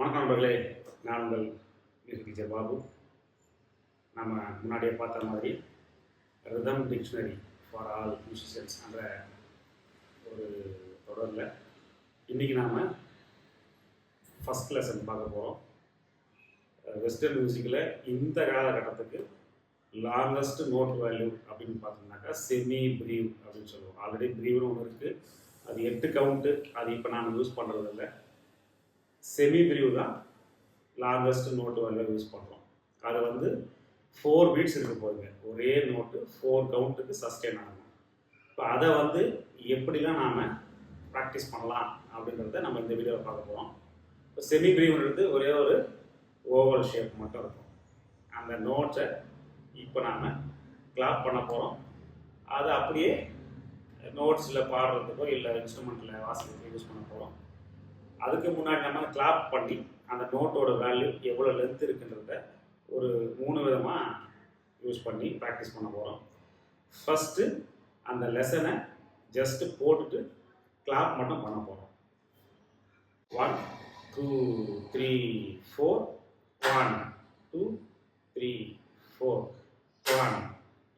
வணக்கம் நண்பர்களே, நான் உங்கள் மியூசிக் டீச்சர் பாபு. நம்ம முன்னாடியே பார்த்த மாதிரி rhythm dictionary for all musicians என்ற ஒரு தொடரில் இன்றைக்கி நாம் ஃபஸ்ட் லெசன் பார்க்க போகிறோம். வெஸ்டர்ன் மியூசிக்கில் இந்த காலகட்டத்துக்கு லாங்கஸ்ட் நோட் வேல்யூ அப்படின்னு பார்த்தோம்னாக்கா செமி ப்ரீவ் அப்படின்னு சொல்லுவோம். ஆல்ரெடி ப்ரீவ்னு ஒன்று இருக்குது, அது 8 கவுண்ட்டு. அது இப்போ நாம் யூஸ் பண்ணுறதில்ல. செமி ப்ரீவ் தான் லாங்கஸ்ட் நோட்டு வேல்யூ யூஸ் பண்ணுறோம். அது 4 பீட்ஸ் இருக்க போகுதுங்க. ஒரே நோட்டு 4 கவுண்ட்டுக்கு சஸ்டெயின் ஆகணும். இப்போ அதை எப்படிலாம் நாம் ப்ராக்டிஸ் பண்ணலாம் அப்படின்றத நம்ம இந்த வீடியோவில் பார்க்க போகிறோம். இப்போ செமி ப்ரீவ்ன்றது ஒரே ஒரு ஓவல் ஷேப் மட்டும் இருக்கும். அந்த நோட்டை இப்போ நாம் கிளாப் பண்ண போகிறோம். அதை அப்படியே நோட்ஸில் பாடுறதுக்கோ இல்லை இன்ஸ்ட்ருமெண்ட்டில் வாசிக்கிறதுக்கோ யூஸ் பண்ண போகிறோம். அதுக்கு முன்னாடி நம்ம கிளாப் பண்ணி அந்த நோட்டோட வேல்யூ எவ்வளோ லென்த் இருக்குன்றத ஒரு 3 விதமாக யூஸ் பண்ணி ப்ராக்டிஸ் பண்ண போகிறோம். ஃபஸ்ட்டு அந்த லெசனை ஜஸ்ட்டு போட்டுட்டு கிளாப் மட்டும் பண்ண போகிறோம். 1 2 3 4 1 2 3 4 1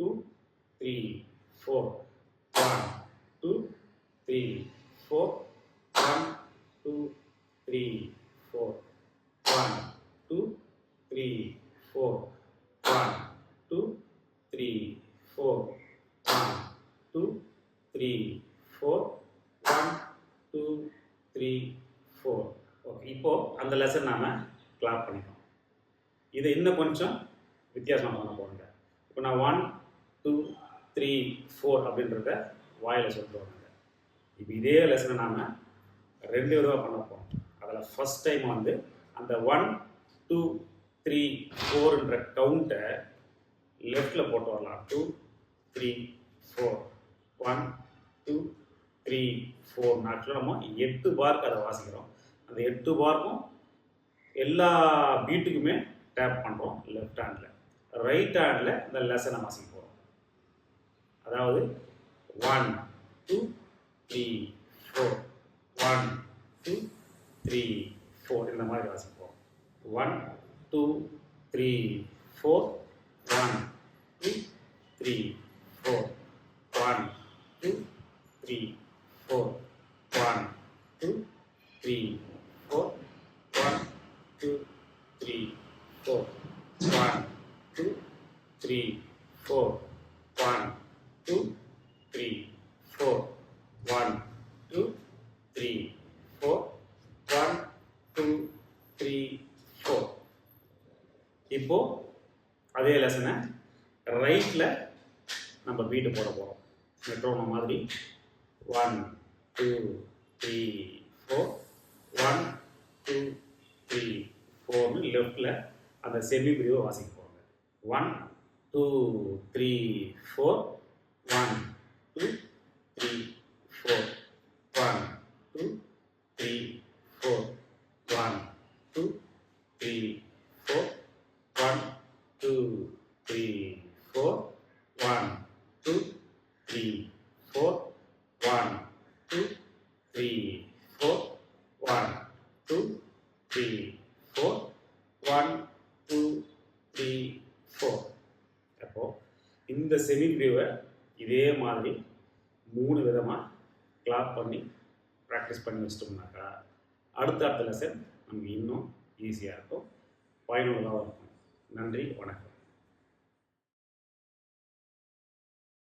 2 3 4 1 2 3 4 1 2 3 4 1 2 3 4 1 2 3 4 1 2 3 4 1 2 3 4. ஓகே, இப்போது அந்த லெசன் நாம் கிளாப் பண்ணிட்டோம். இதை இன்னும் கொஞ்சம் வித்தியாசமாக பண்ண போகிறோங்க. இப்போ நான் 1 2 3 4 அப்படின்றத வாயில் சொல்லிட்டு வரேங்க. இப்போ இதே லெசனை நாம் 2 விதமாக பண்ண போகிறோம். அதில் ஃபஸ்ட் டைம் அந்த 1 2 3 4ன்ற கவுண்ட்டை லெஃப்டில் போட்டு வரலாம். 2 3 4 1 2 3 4. ஆக்சுவலாக நம்ம 8 பார்க்கு அதை வாசிக்கிறோம். அந்த 8 பார்க்கும் எல்லா பீட்டுக்குமே டேப் பண்ணுறோம் லெஃப்ட் ஹேண்டில். ரைட் ஹேண்டில் இந்த லெசனை வாசிக்க போகிறோம். அதாவது 1 2 3 4 1 2 3 4 இந்த மாதிரி வாசிப்போம். 1 2 3 4 1 2 3 4 1 2 3 4 1 2 3 4 1 2 3 4 1 2 3 4 1 2 3 4 1 2 3 4 1 2 3 4. இப்போ அதே லெசனை ரைட்டில் நம்ம பீட்டு போட போகிறோம். மெட்ரோனோ மாதிரி 1 2 3 4 1 2 3 4ன்னு லெஃப்டில் அந்த செமி ப்ரீவை வாசிக்க போகிறாங்க. 1 2 3 4 1 2 3 4 1 2 3 4 1 2 3 4 1 2 3 4 1 2 3 4 1 2 3 4 1 2 3 4 1 2 3 4. அப்போ இந்த செமி ப்ரீவை இதே மாதிரி 3 விதமாக கிளாப் பண்ணி ப்ராக்டிஸ் பண்ணி வச்சிட்டோம்னாக்கா அடுத்த லெசன் நமக்கு இன்னும் ஈஸியாக இருக்கும், பயனுள்ளதாக இருக்கும். நன்றி, வணக்கம்.